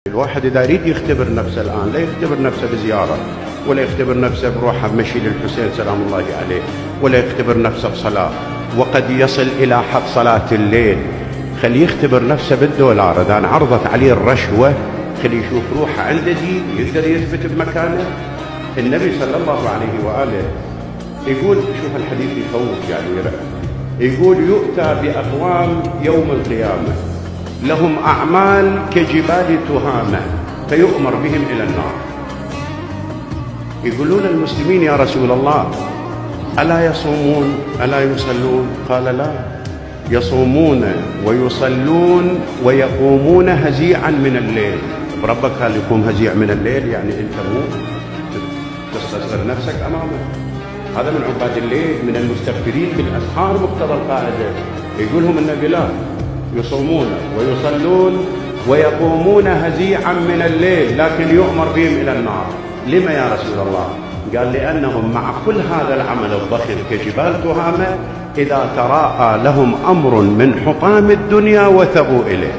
الواحد إذا يريد يختبر نفسه الآن لا يختبر نفسه بزيارة، ولا يختبر نفسه بروحه بمشي للحسين سلام الله عليه، ولا يختبر نفسه بصلاة وقد يصل إلى حد صلاة الليل. خليه يختبر نفسه بالدولار. إذا انعرضت عليه الرشوة خليه يشوف روحه عنده دين يقدر يثبت بمكانه. النبي صلى الله عليه وآله يقول، شوف الحديث يخوف يعني، يقول يؤتى بأقوام يوم القيامة لهم أعمال كجبال تهامة فيؤمر بهم إلى النار. يقولون المسلمين يا رسول الله ألا يصومون ألا يصلون؟ قال لا، يصومون ويصلون ويقومون هزيعا من الليل. ربك هل يقوم هزيع من الليل؟ يعني أنت مو تستصغر نفسك أمامه. هذا من عباد الليل من المستغفرين بالأسحار مقتضى القاعدة. يقولهم النبي لا، يصومون ويصلون ويقومون هزيعا من الليل لكن يؤمر بهم إلى النار. لما يا رسول الله؟ قال لأنهم مع كل هذا العمل الضخم كجبال تهامة إذا تراءى لهم أمر من حطام الدنيا وثبوا إليه.